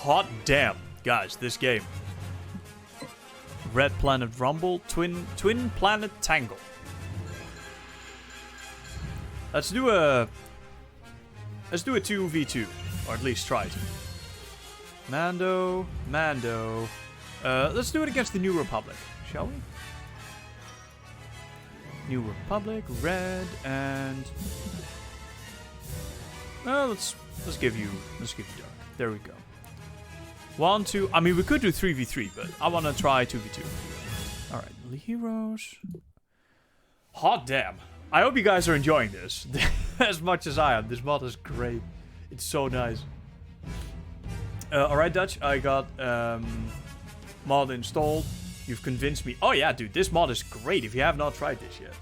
Hot damn. Guys, this game. Red Planet Rumble, Twin Planet Tangle. Let's do a 2v2, or at least try to. Mando. Let's do it against the New Republic, shall we? New Republic, red, and let's give you dark. There we go. 1, 2. I mean, we could do 3v3, but I want to try 2v2. All right, heroes. Hot damn! I hope you guys are enjoying this as much as I am. This mod is great. It's so nice. All right, Dutch. I got mod installed. You've convinced me. Oh yeah, dude, this mod is great. If you have not tried this yet,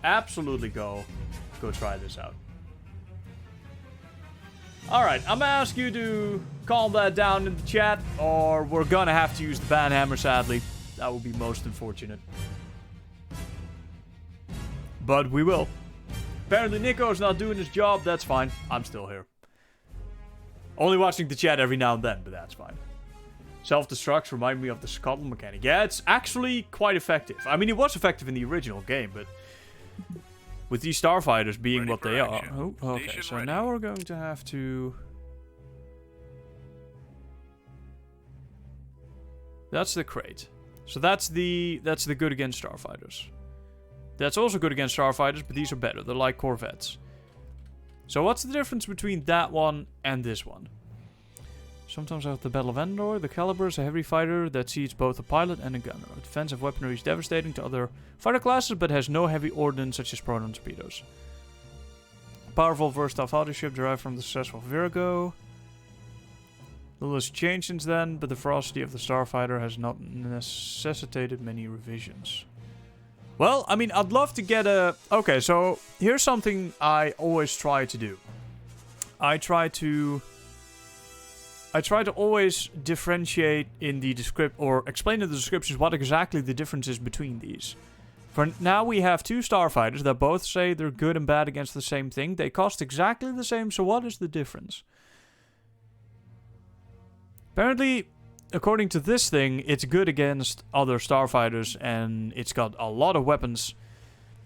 absolutely go try this out. Alright, I'm gonna ask you to calm that down in the chat, or we're gonna have to use the ban hammer, sadly. That would be most unfortunate. But we will. Apparently Nico's not doing his job, that's fine. I'm still here. Only watching the chat every now and then, but that's fine. Self-destructs remind me of the Scotland mechanic. Yeah, it's actually quite effective. I mean, it was effective in the original game, but with these Starfighters being what they are. Oh, okay, so now we're going to have to... That's the crate. So that's the good against Starfighters. That's also good against Starfighters, but these are better. They're like Corvettes. So what's the difference between that one and this one? Sometimes after the Battle of Endor, the Caliber is a heavy fighter that sees both a pilot and a gunner. Defensive weaponry is devastating to other fighter classes, but has no heavy ordnance such as proton torpedoes. Powerful, versatile fighter ship derived from the successful Virgo. Little has changed since then, but the ferocity of the Starfighter has not necessitated many revisions. Well, I mean, I'd love to get a... Okay, so here's something I always try to do. I try to always differentiate in the or explain in the descriptions what exactly the difference is between these. For now, we have two Starfighters that both say they're good and bad against the same thing. They cost exactly the same, so what is the difference? Apparently, according to this thing, it's good against other Starfighters, and it's got a lot of weapons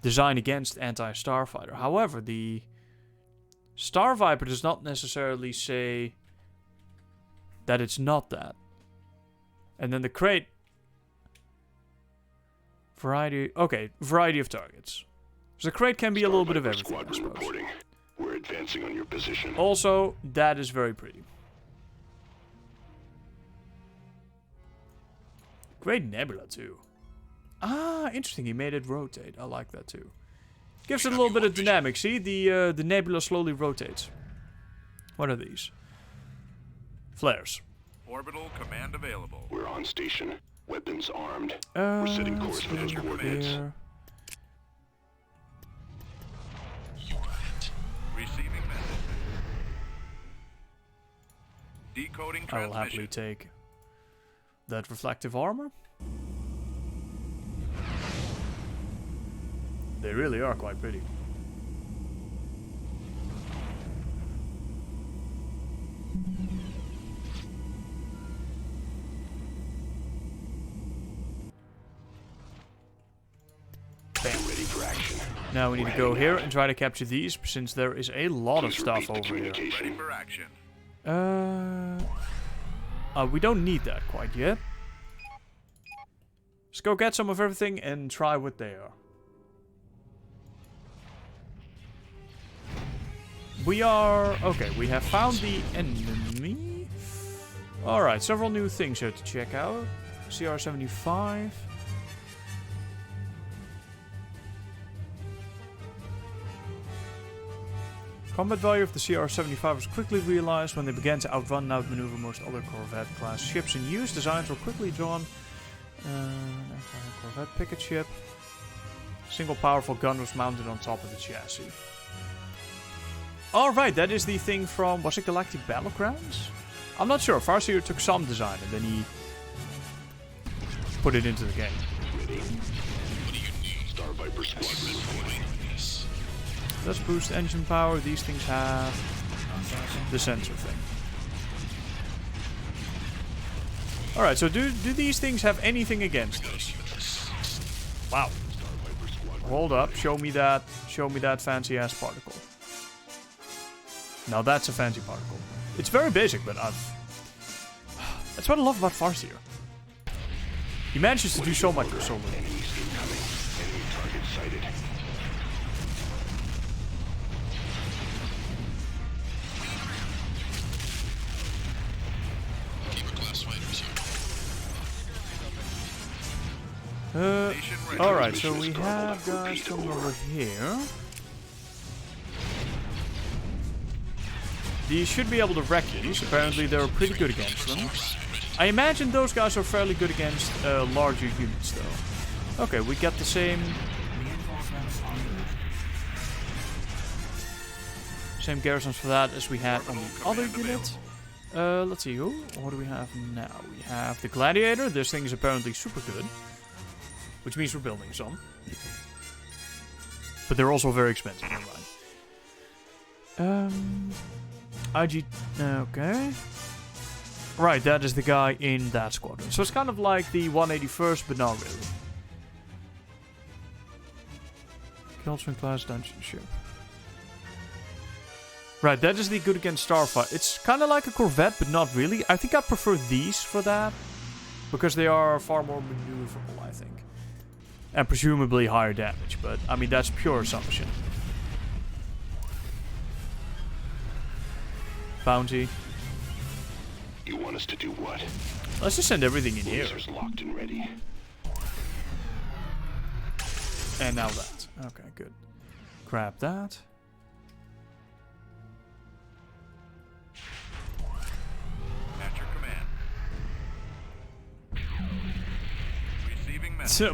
designed against anti-Starfighter. However, the Star Viper does not necessarily say that it's not that. And then the crate... Variety of targets. So the crate can be a little bit of everything, I suppose. We're advancing on your position. Also, that is very pretty. Great nebula, too. Ah, interesting. He made it rotate. I like that, too. Gives it a little bit of dynamic. See? The nebula slowly rotates. What are these? Flares. Orbital command available. We're on station. Weapons armed. We're setting course for those coordinates. Receiving message. Decoding transmission. I will happily take that reflective armor. They really are quite pretty. Ready for action. Now we need to go here and try to capture these, since there is a lot of stuff over here. Ready for action. We don't need that quite yet. Let's go get some of everything and try what they are. We are... Okay, we have found the enemy. Alright, several new things here to check out. CR-75. Combat value of the CR-75 was quickly realized when they began to outrun and outmaneuver most other Corvette-class ships in use. Designs were quickly drawn. Corvette picket ship. Single powerful gun was mounted on top of the chassis. Alright, that is the thing from... Was it Galactic Battlegrounds? I'm not sure. Farseer took some design and then he put it into the game. Star Viper squadron. Let's boost engine power. These things have the sensor thing. Alright, so do these things have anything against us? Wow. Hold up, show me that fancy ass particle. Now that's a fancy particle. It's very basic, but that's what I love about Farseer. He manages to do so much with so little. Enemies incoming. Enemy target sighted. Alright, so we have guys coming over here. These should be able to wreck these. Apparently they're pretty good against them. I imagine those guys are fairly good against larger units though. Okay, we get the same garrisons for that as we had on the other unit. Let's see, what do we have now? We have the Gladiator. This thing is apparently super good. Which means we're building some. But they're also very expensive. Never mind. IG... Okay. Right, that is the guy in that squadron. So it's kind of like the 181st, but not really. Keltron class dungeon ship. Right, that is the good against Starfighter. It's kind of like a Corvette, but not really. I think I prefer these for that. Because they are far more maneuverable, I think. And presumably higher damage, but I mean that's pure assumption. Bounty. You want us to do what? Let's just send everything in here. Lasers locked and ready. And now that. Okay, good. Grab that. At your command.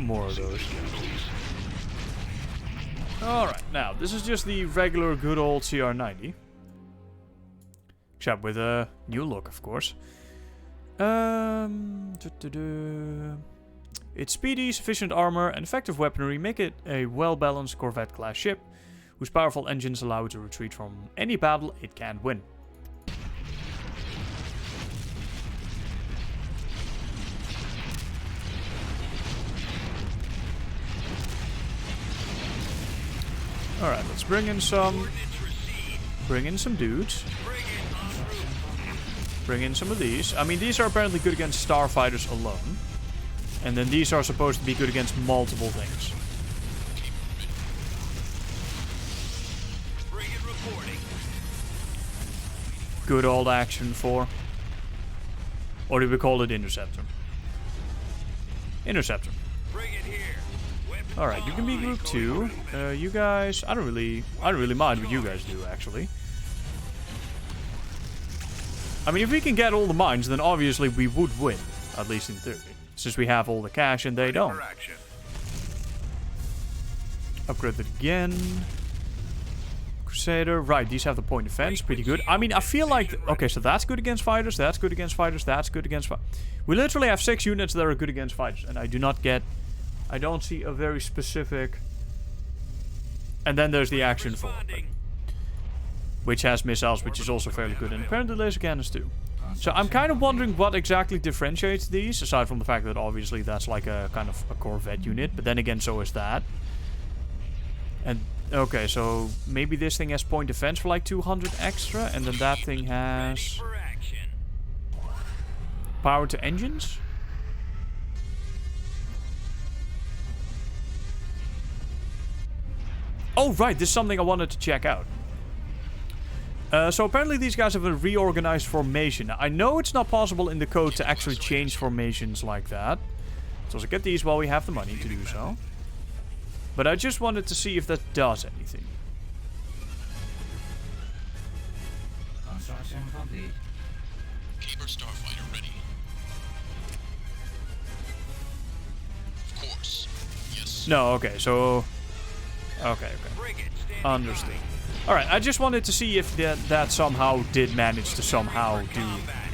More of those. Alright, now, this is just the regular good old CR90. Except with a new look, of course. Its speedy, sufficient armor, and effective weaponry make it a well-balanced Corvette-class ship, whose powerful engines allow it to retreat from any battle it can win. Alright, let's bring in some dudes. Bring in some of these. I mean, these are apparently good against Starfighters alone. And then these are supposed to be good against multiple things. Good old Action 4. Or do we call it Interceptor? Interceptor. Alright, you can be group 2. You guys, I don't really mind what you guys do, actually. I mean, if we can get all the mines, then obviously we would win. At least in theory. Since we have all the cash and they don't. Upgrade it again. Crusader. Right, these have the point defense. Pretty good. I mean, I feel like... Okay, so that's good against fighters. That's good against fighters. That's good against fighters. We literally have 6 units that are good against fighters. And I do not get... I don't see a very specific... And then there's the Action 4. Which has missiles, which is also fairly good. And apparently laser cannons too. So I'm kind of wondering what exactly differentiates these. Aside from the fact that obviously that's like a kind of a Corvette unit. But then again, so is that. And okay, so maybe this thing has point defense for like 200 extra. And then that thing has... power to engines? Oh, right, this is something I wanted to check out. So apparently these guys have a reorganized formation. Now, I know it's not possible in the code to actually change formations like that. So let's get these while we have the money to do so. But I just wanted to see if that does anything. Construction complete. Keep our Starfighter ready. Of course. Yes. No, okay, so... Okay. Understood. Alright, I just wanted to see if that somehow did manage to somehow do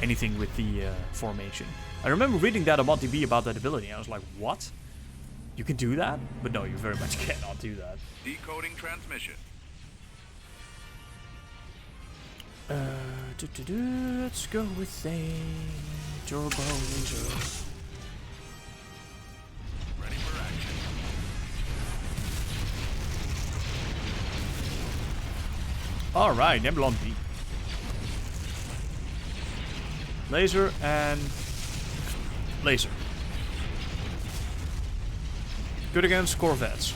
anything with the formation. I remember reading that on ModTV about that ability, and I was like, what? You can do that? But no, you very much cannot do that. Decoding transmission. Let's go with a turbo laser. Ready for action. Alright, Nebulon B. Laser and laser. Good against Corvettes.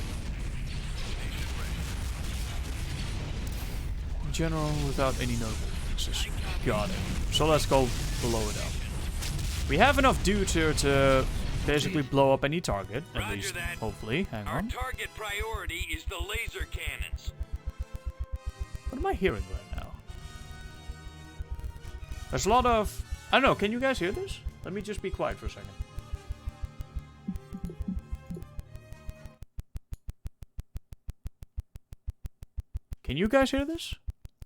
General without any notable weaknesses. Got it. So let's go blow it up. We have enough dudes here to basically blow up any target. At least, hopefully. Hang on. Our target priority is the laser cannons. What am I hearing right now? There's a lot of... I don't know, can you guys hear this? Let me just be quiet for a second. Can you guys hear this?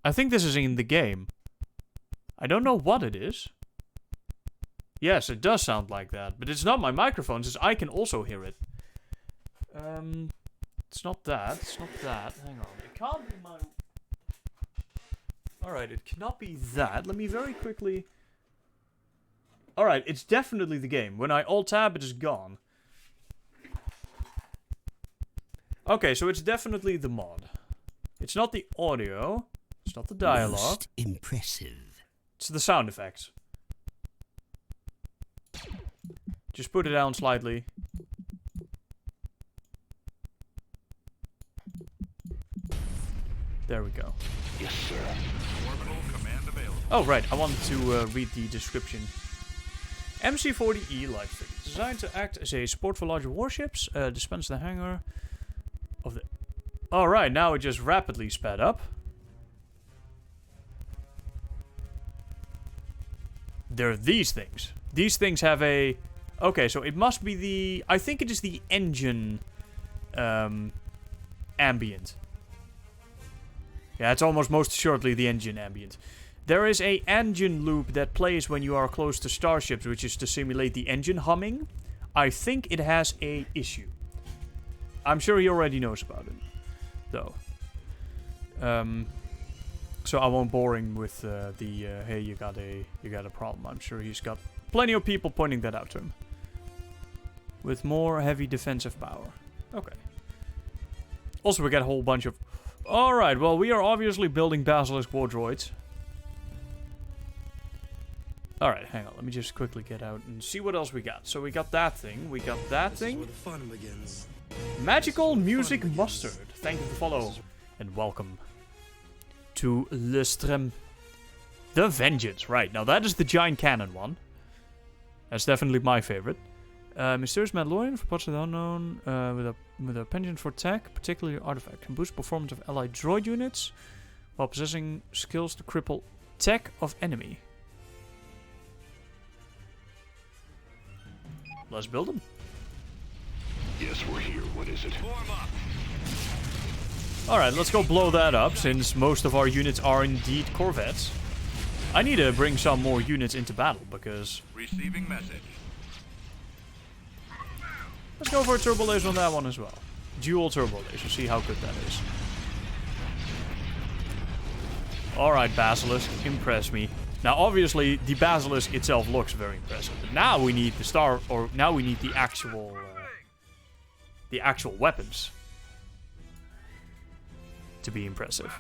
I think this is in the game. I don't know what it is. Yes, it does sound like that, but it's not my microphone, since I can also hear it. It's not that, it's not that. Hang on, it can't be my... Alright, it cannot be that. Let me very quickly... Alright, it's definitely the game. When I alt-tab, it is gone. Okay, so it's definitely the mod. It's not the audio. It's not the dialogue. Most impressive. It's the sound effects. Just put it down slightly. There we go. Yes, sir. Orbital command available. Oh, right. I wanted to read the description. MC-40E light frigate. Designed to act as a support for larger warships. Dispense the hangar of the... Alright, now it just rapidly sped up. There are these things. These things have a... Okay, so it must be the... I think it is the engine... ambient. Yeah, it's almost most assuredly the engine ambient. There is a engine loop that plays when you are close to starships, which is to simulate the engine humming. I think it has a issue. I'm sure he already knows about it, though. So I won't bore him with hey, you got a problem. I'm sure he's got plenty of people pointing that out to him. With more heavy defensive power. Okay. Also, we got a whole bunch of... Alright, well, we are obviously building Basilisk war droids. Alright, hang on. Let me just quickly get out and see what else we got. So we got that thing. We got that thing. Where the fun begins. Magical Music Mustard. Thank you for follow. And welcome to Livestream. The Vengeance. Right, now that is the giant cannon one. That's definitely my favorite. Mysterious Mandalorian for parts of the unknown. With a penchant for tech, particularly artifact. Can boost performance of allied droid units while possessing skills to cripple tech of enemy. Let's build them. Yes, we're here. What is it? Form up. Alright, let's go blow that up, since most of our units are indeed Corvettes. I need to bring some more units into battle, because... Receiving message. Let's go for a turbo laser on that one as well. Dual turbo laser, see how good that is. Alright, Basilisk, impress me. Now, obviously, the Basilisk itself looks very impressive. But now we need the now we need the actual weapons to be impressive.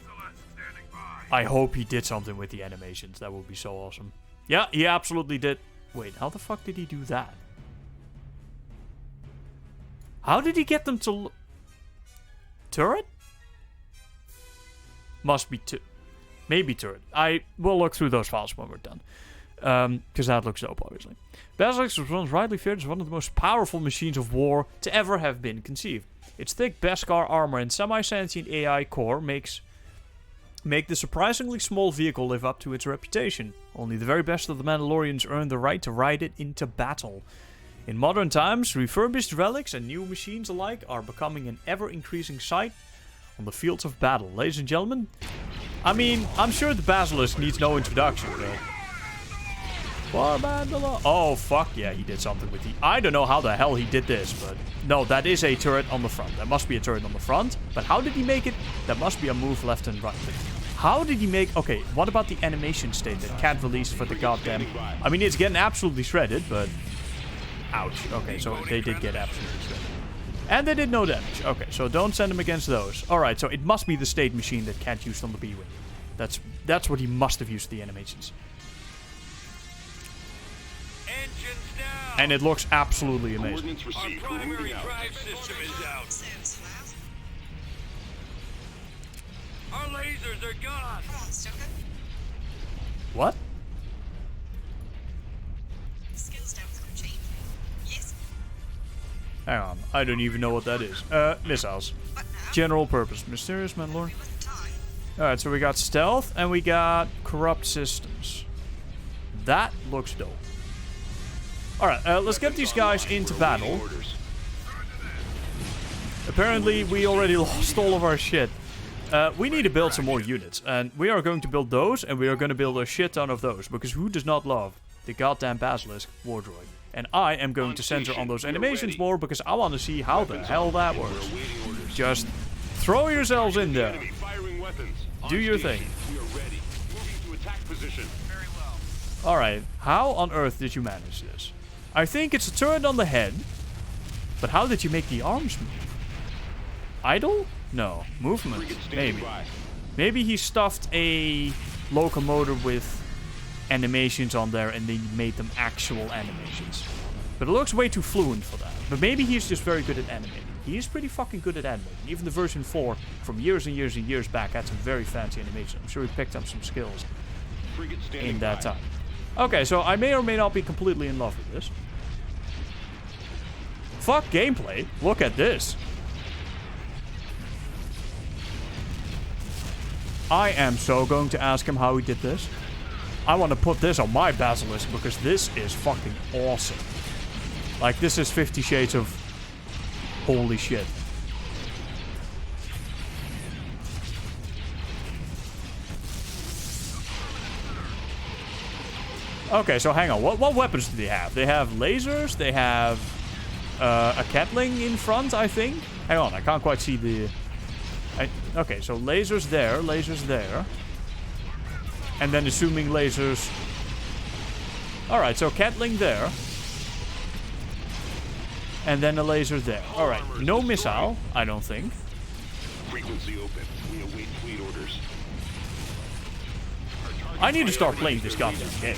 I hope he did something with the animations. That would be so awesome. Yeah, he absolutely did. Wait, how the fuck did he do that? How did he get them to... Turret? Must be maybe turret. I will look through those files when we're done. Because that looks dope, obviously. Basilisk was once rightly feared as one of the most powerful machines of war to ever have been conceived. Its thick Beskar armor and semi-sentient AI core make the surprisingly small vehicle live up to its reputation. Only the very best of the Mandalorians earned the right to ride it into battle. In modern times, refurbished relics and new machines alike are becoming an ever-increasing sight on the fields of battle. Ladies and gentlemen, I mean, I'm sure the Basilisk needs no introduction, but... For Mandalorian. Oh, fuck yeah, he did something with the... I don't know how the hell he did this, but... No, that is a turret on the front. That must be a turret on the front. But how did he make it? That must be a move left and right. But How did he make... Okay, what about the animation state that can't release for the goddamn... I mean, it's getting absolutely shredded, but... Ouch. Okay, so they did get absolutely shredded. And they did no damage. Okay, so don't send him against those. Alright, so it must be the state machine that can't use on the B-Wing. That's what he must have used the animations. Engines down. And it looks absolutely amazing. Coordinates Our received. primary Moving out. drive system is out. Our lasers are gone. What? Hang on, I don't even know what that is. Missiles. General purpose. Mysterious Mandalorian. Alright, so we got stealth and we got corrupt systems. That looks dope. Alright, let's get these guys into battle. Apparently, we already lost all of our shit. We need to build some more units. And we are going to build those, and we are going to build a shit ton of those. Because who does not love the goddamn Basilisk war droid? And I am going to censor on those animations more, because I want to see how the hell that works. Just throw yourselves in there. Do your thing. Alright, how on earth did you manage this? I think it's a turret on the head. But how did you make the arms move? Idle? No. Movement? Maybe. Maybe he stuffed a locomotor with animations on there and then made them actual animations. But it looks way too fluent for that. But maybe he's just very good at animating. He is pretty fucking good at animating. Even the version 4 from years and years and years back had some very fancy animation. I'm sure he picked up some skills in that time. Okay, so I may or may not be completely in love with this. Fuck gameplay. Look at this. I am so going to ask him how he did this. I want to put this on my Basilisk because this is fucking awesome. Like, this is 50 Shades of holy shit. Okay, so hang on. What weapons do they have? They have lasers. They have a Catling in front, I think. Hang on, I can't quite see the... Okay, so lasers there, lasers there. And then assuming lasers... Alright, so Catling there. And then a laser there. Alright, no missile, I don't think. Frequency open. We await fleet orders. I need to start playing this goddamn game.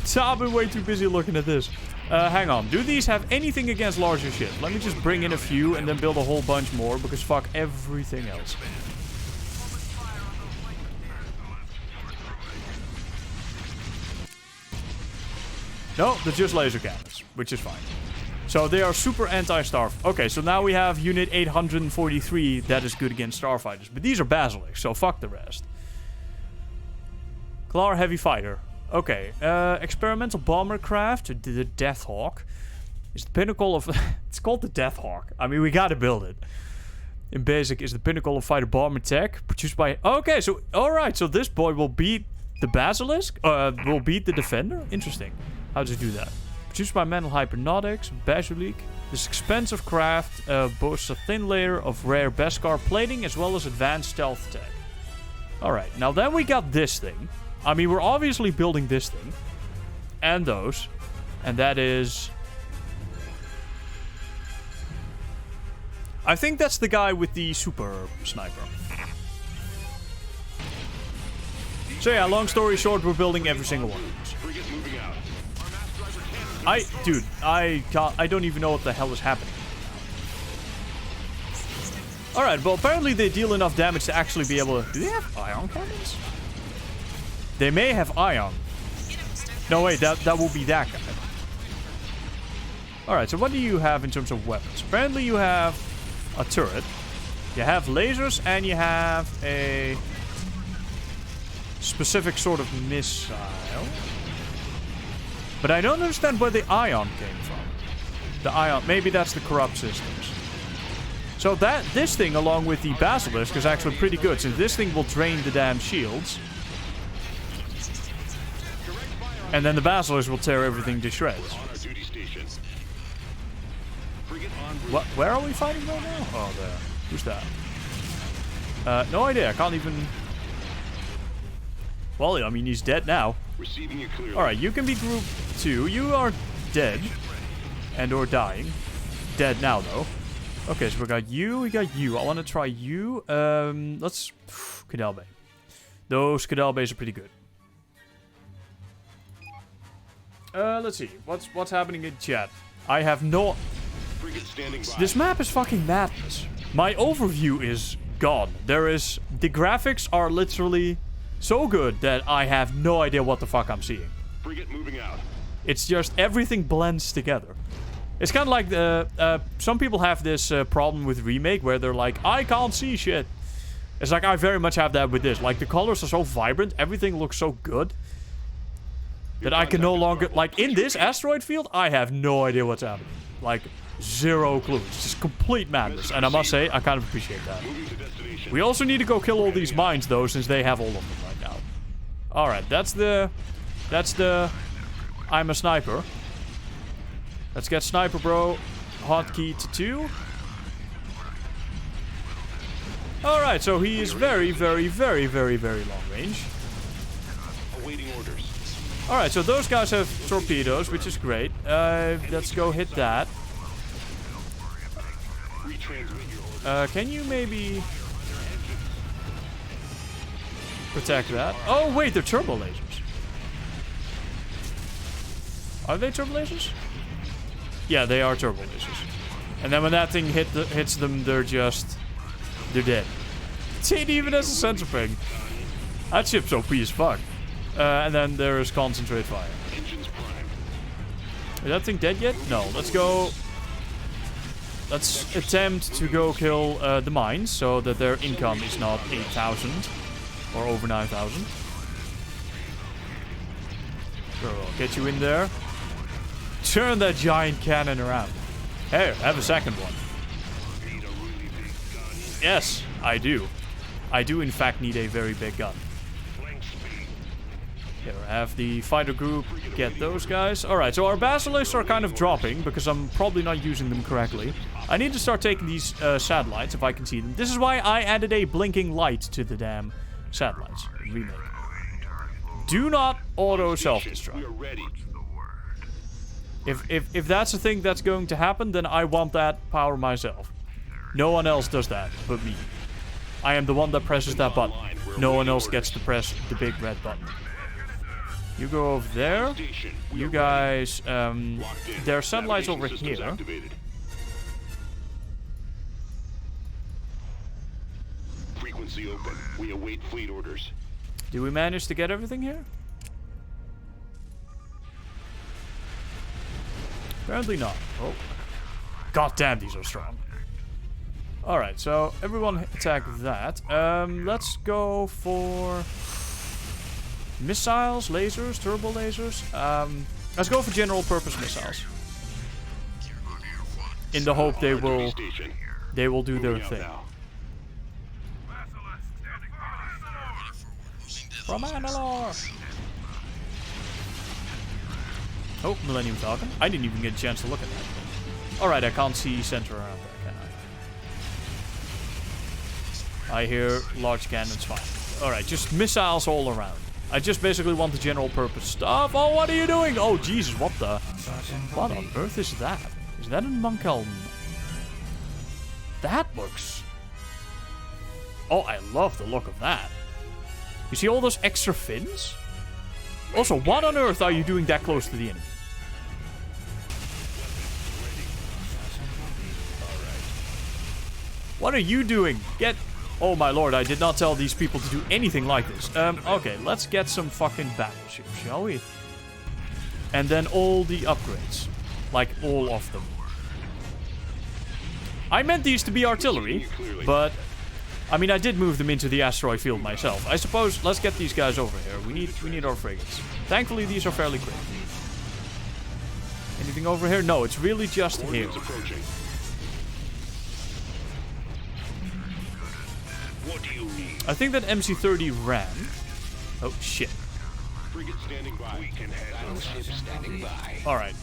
So I've been way too busy looking at this. Hang on. Do these have anything against larger shit? Let me just bring in a few and then build a whole bunch more because fuck everything else. No, they're just laser cannons, which is fine. So they are super anti-Starf. Okay, so now we have Unit 843 that is good against Starfighters. But these are Basilisk, so fuck the rest. Klar Heavy Fighter. Okay, experimental bomber craft, the Death Hawk. Is the pinnacle of... It's called the Death Hawk. I mean, we gotta build it. In basic, is the pinnacle of fighter bomber tech. Produced by... Okay, so... Alright, so this boy will beat the Basilisk? Will beat the Defender? Interesting. How does it do that? Produced by Mental Hypnotics, Basilisk. This expensive craft boasts a thin layer of rare Beskar plating as well as advanced stealth tech. Alright, now then we got this thing. I mean, we're obviously building this thing. And those. And that is... I think that's the guy with the super sniper. So yeah, long story short, we're building every single one of these. Dude, I don't even know what the hell is happening. Alright, well apparently they deal enough damage to actually be able to... Do they have ion cannons? They may have ion. No, wait, that will be that guy. Alright, so what do you have in terms of weapons? Apparently you have a turret. You have lasers and you have a specific sort of missile. But I don't understand where the ion came from. The ion, maybe that's the corrupt systems. So this thing along with the Basilisk is actually pretty good, since this thing will drain the damn shields. And then the Basilisk will tear everything to shreds. What? Where are we fighting right now? Oh, there. Who's that? No idea. I can't even... Well, I mean, he's dead now. Receiving you clearly. Alright, you can be group 2. You are dead. And or dying. Dead now, though. Okay, so we got you. I want to try you. Let's... Cadel Bay. Those Cadel Bays are pretty good. Let's see. What's happening in chat? I have no... Frigate standing by. This map is fucking madness. My overview is gone. The graphics are literally so good that I have no idea what the fuck I'm seeing. Frigate moving out. It's just everything blends together. It's kind of like some people have this problem with Remake where they're like, I can't see shit. It's like I very much have that with this. Like the colors are so vibrant, everything looks so good that I can no longer... Like in this asteroid field, I have no idea what's happening. Like zero clue. It's just complete madness. And I must say, I kind of appreciate that. We also need to go kill all these mines though, since they have all of them right now. Alright, that's the... I'm a sniper. Let's get sniper, bro. Hotkey to 2. Alright, so he is very, very, very, very, very long range. Awaiting orders. Alright, so those guys have torpedoes, which is great. Let's go hit that. Can you maybe... protect that? Oh, wait, they're turbo lasers. Are they turbo lasers? Yeah, they are turbo lasers. And then when that thing hits them, they're dead. It ain't even as a sensor ping. That ship's OP as fuck. And then there is concentrate fire. Is that thing dead yet? No. Let's go. Let's attempt to go kill the mines so that their income is not 8,000 or over 9,000. Sure, I'll get you in there. Turn that giant cannon around. Hey, have a second one. Yes, I do. I do in fact need a very big gun. Here, have the fighter group get those guys. Alright, so our basilisks are kind of dropping because I'm probably not using them correctly. I need to start taking these satellites if I can see them. This is why I added a blinking light to the damn satellites. Remake. Do not auto self-destruct. If that's a thing that's going to happen, then I want that power myself. No one else does that but me. I am the one that presses that button. No one else gets to press the big red button. You go over there. You guys, there are satellites over here. Frequency open. We await fleet orders. Do we manage to get everything here? Apparently not. Oh. God damn, these are strong. Alright, so everyone attack that. Let's go for missiles, lasers, turbo lasers. Let's go for general purpose missiles. In the hope they will do their thing. From Mandalore! Oh, Millennium Falcon. I didn't even get a chance to look at that. Alright, I can't see center around there, can I? I hear large cannons fine. Alright, just missiles all around. I just basically want the general purpose stuff. Oh, what are you doing? Oh, Jesus, what the... What on earth is that? Is that a Monkelm? That looks... Oh, I love the look of that. You see all those extra fins? Also, what on earth are you doing that close to the enemy? What are you doing? Get... Oh my lord, I did not tell these people to do anything like this. Okay, let's get some fucking battleships, shall we? And then all the upgrades. Like, all of them. I meant these to be artillery, but... I mean, I did move them into the asteroid field myself. I suppose, let's get these guys over here. We need our frigates. Thankfully, these are fairly quick. Anything over here? No, it's really just here. What do you need? I think that MC-30 ran. Oh, shit. Frigate standing by. We can handle ships standing by. Alright.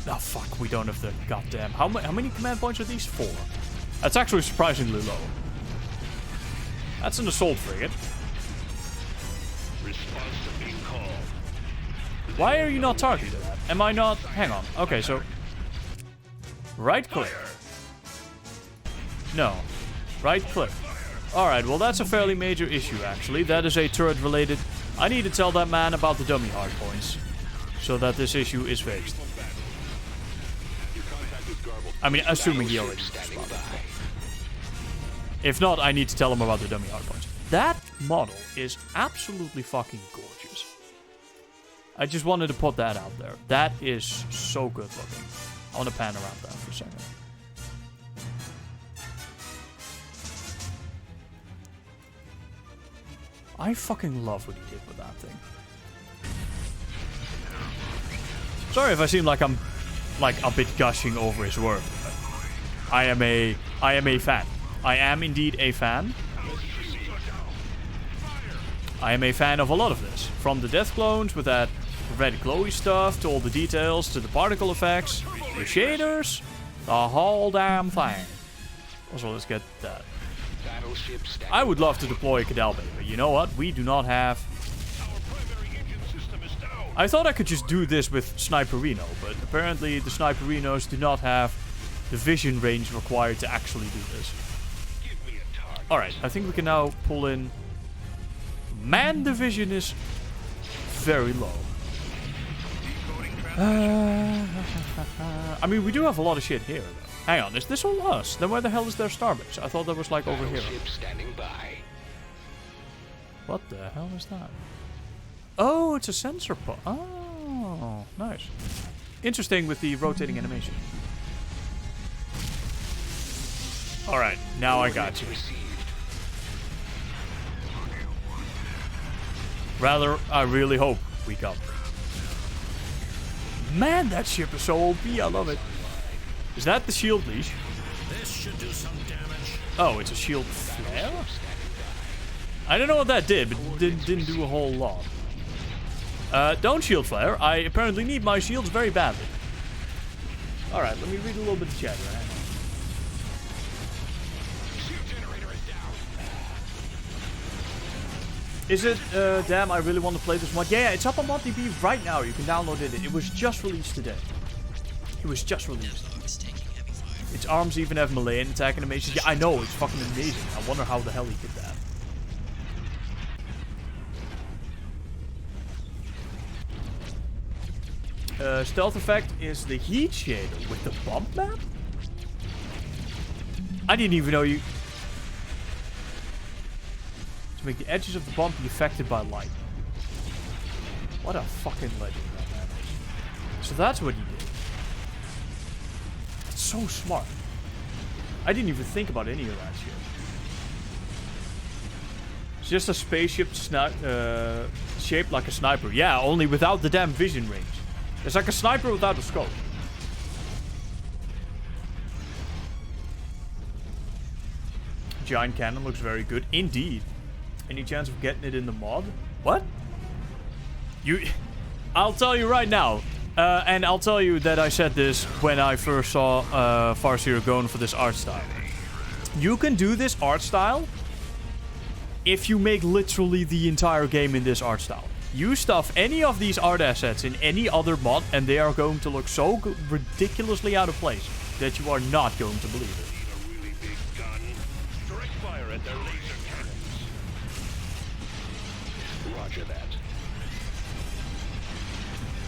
Oh, fuck, we don't have the goddamn... How many command points are these? 4. That's actually surprisingly low. That's an assault frigate. Why are you not targeting that? Am I not... Hang on. Okay, so... Right click. No. Right click. Alright, well that's a fairly major issue actually. That is a turret related. I need to tell that man about the dummy hardpoints. So that this issue is fixed. I mean, assuming he already knows about that. If not, I need to tell him about the dummy hardpoints. That model is absolutely fucking gorgeous. I just wanted to put that out there. That is so good looking. I want to pan around that for a second. I fucking love what he did with that thing. Sorry if I seem like I'm a bit gushing over his work. I am a fan. I am indeed a fan. I am a fan of a lot of this. From the death clones with that red glowy stuff, to all the details, to the particle effects, the shaders, the whole damn thing. Also, let's get that. I would love to deploy a Cadalbe, but you know what? We do not have... I thought I could just do this with Sniperino, but apparently the Sniperinos do not have the vision range required to actually do this. Alright, I think we can now pull in... Man, the vision is very low. I mean, we do have a lot of shit here, though. Hang on, is this all us? Then where the hell is their starbase? I thought that was like over here. What the hell is that? Oh, it's a sensor pod. Oh, nice. Interesting with the rotating animation. Alright, now I got you. Rather, I really hope we got it. Man, that ship is so OP. I love it. Is that the shield leash? This should do some damage. Oh, it's a shield flare? I don't know what that did, but it didn't do a whole lot. Don't shield flare. I apparently need my shields very badly. Alright, let me read a little bit of chat here. Is it, damn, I really want to play this mod. Yeah, it's up on ModDB right now. You can download it. It was just released today. It was just released. Its arms even have melee and attack animations. Yeah, I know. It's fucking amazing. I wonder how the hell he did that. Stealth effect is the heat shader with the bump map? I didn't even know you... To make the edges of the bump be affected by light. What a fucking legend that man is. So that's what he did. That's so smart. I didn't even think about any of that shit. It's just a spaceship shaped like a sniper. Yeah, only without the damn vision range. It's like a sniper without a scope. Giant cannon looks very good. Indeed. Any chance of getting it in the mod? What? I'll tell you right now. And I'll tell you that I said this when I first saw Farseer going for this art style. You can do this art style if you make literally the entire game in this art style. You stuff any of these art assets in any other mod and they are going to look so ridiculously out of place that you are not going to believe it.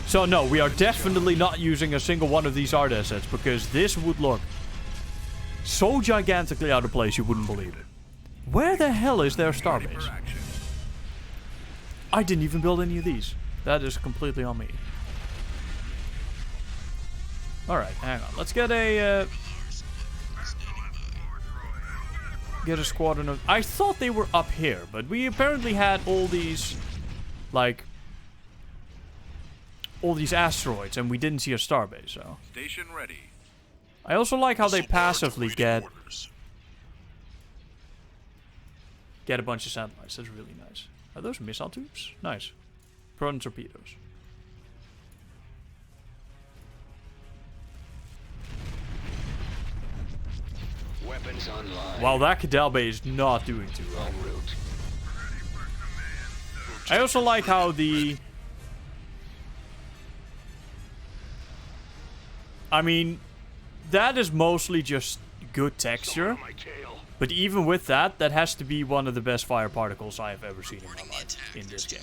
So no, we are definitely not using a single one of these art assets because this would look so gigantically out of place you wouldn't believe it. Where the hell is their starbase? I didn't even build any of these. That is completely on me. Alright, hang on. Let's get a squadron of... I thought they were up here, but we apparently had all these, like... all these asteroids, and we didn't see a starbase, so... Station ready. I also like how they passively get a bunch of satellites. That's really nice. Are those missile tubes? Nice. Proton torpedoes. Weapons online. Wow, that Cadalbe is not doing too well. I also like how the... I mean, that is mostly just good texture. But even with that, that has to be one of the best fire particles I have ever seen in my life in this game.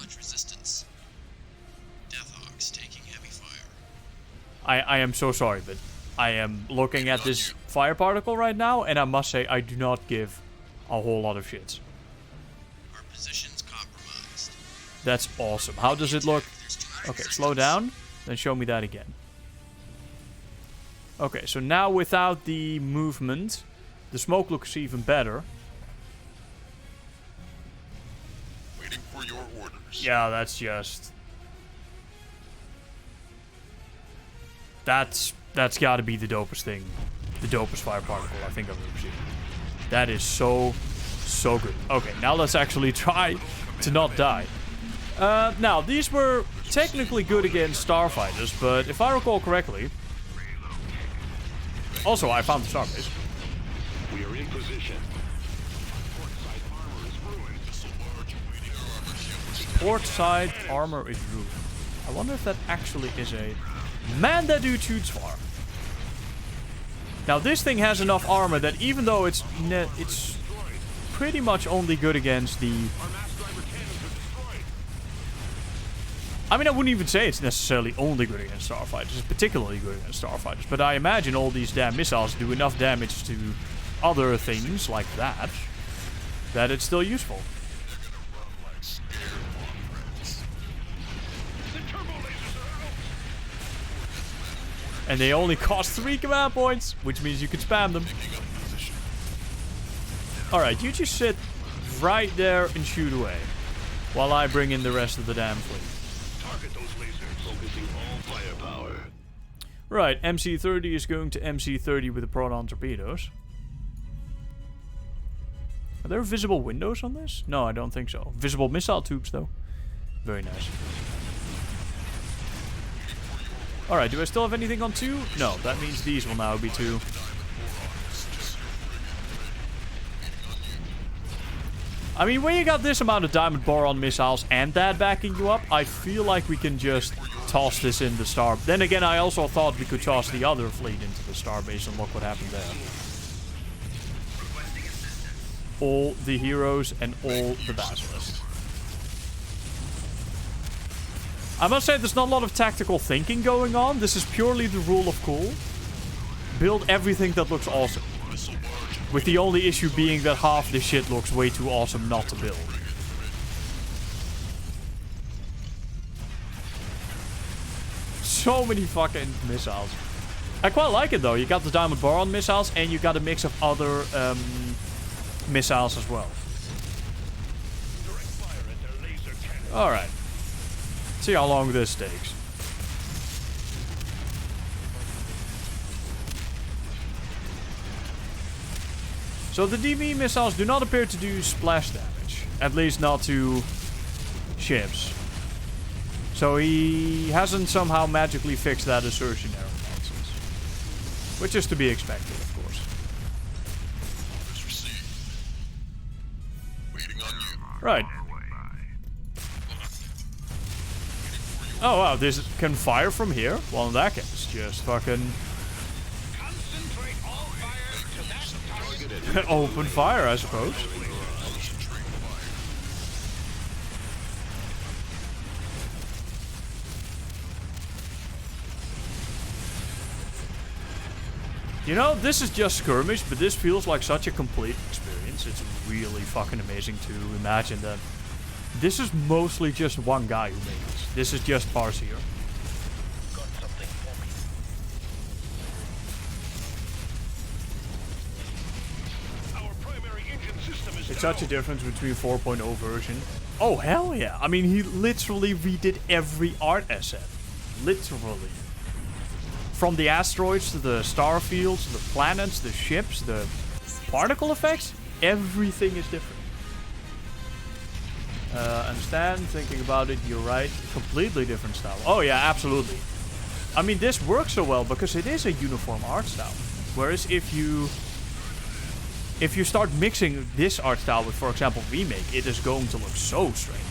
I am so sorry, but I am looking at this fire particle right now, and I must say I do not give a whole lot of shits. Our position's compromised. That's awesome. How does it look? Okay, slow down, then show me that again. Okay, so now without the movement, the smoke looks even better. Waiting for your orders. Yeah, that's just... That's gotta be the dopest thing. The dopest fire particle I think I've ever seen. That is so good. Okay, now let's actually try to not die. Now, these were technically good against Starfighters, but if I recall correctly... Also, I found the starbase. We are in position. Port side armor is ruined. I wonder if that actually is a... Man, that dude shoots far. Now, this thing has enough armor that even though it's pretty much only good against the... I mean, I wouldn't even say it's necessarily only good against Starfighters. It's particularly good against Starfighters. But I imagine all these damn missiles do enough damage to other things like that, that it's still useful. And they only cost 3 command points, which means you can spam them. Alright, you just sit right there and shoot away, while I bring in the rest of the damn fleet. Target those lasers, focusing all firepower. Right, MC-30 is going to MC-30 with the proton torpedoes. Are there visible windows on this? No, I don't think so. Visible missile tubes, though. Very nice. Alright, do I still have anything on 2? No, that means these will now be 2. I mean, when you got this amount of diamond boron missiles and that backing you up, I feel like we can just toss this in the star. Then again, I also thought we could toss the other fleet into the starbase and look what happened there. All the heroes and all the basilisks. I must say, there's not a lot of tactical thinking going on. This is purely the rule of cool. Build everything that looks awesome. With the only issue being that half this shit looks way too awesome not to build. So many fucking missiles. I quite like it though. You got the diamond boron missiles and you got a mix of other missiles as well. Alright. See how long this takes. So the DV missiles do not appear to do splash damage. At least not to ships. So he hasn't somehow magically fixed that assertion error nonsense. Which is to be expected, of course. Right. Oh wow, this can fire from here? Well, in that case, just fucking... open fire, I suppose. You know, this is just skirmish, but this feels like such a complete experience. It's really fucking amazing to imagine that this is mostly just one guy who made this. This is just Parseer. It's such a difference between 4.0 version. Oh, hell yeah. I mean, he literally redid every art asset. Literally. From the asteroids to the star fields, to the planets, the ships, the particle effects. Everything is different. Understand, thinking about it, you're right. Completely different style. Oh yeah, absolutely. I mean, this works so well because it is a uniform art style. Whereas if you start mixing this art style with, for example, Remake, it is going to look so strange.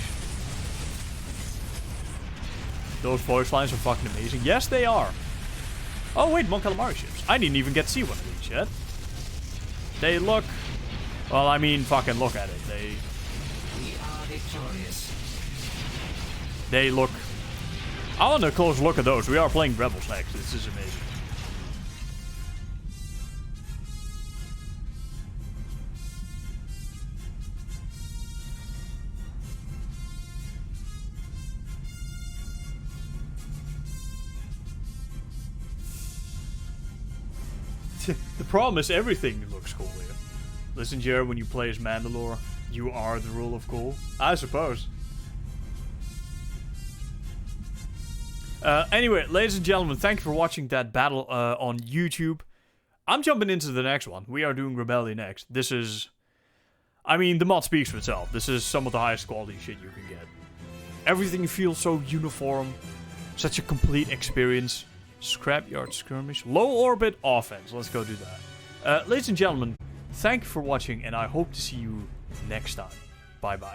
Those voice lines are fucking amazing. Yes, they are. Oh, wait, Mon Calamari ships. I didn't even get to see one of these yet. They look... Well, I mean, fucking look at it. We are victorious. They look... I want a close look at those. We are playing Rebels next. This is amazing. The problem is everything looks cool here. Listen, Jared, when you play as Mandalore, you are the rule of cool. I suppose. Anyway, ladies and gentlemen, thank you for watching that battle on YouTube. I'm jumping into the next one. We are doing Rebellion next. This is... I mean, the mod speaks for itself. This is some of the highest quality shit you can get. Everything feels so uniform. Such a complete experience. Scrapyard skirmish. Low orbit offense. Let's go do that. Ladies and gentlemen, thank you for watching, and I hope to see you next time. Bye-bye.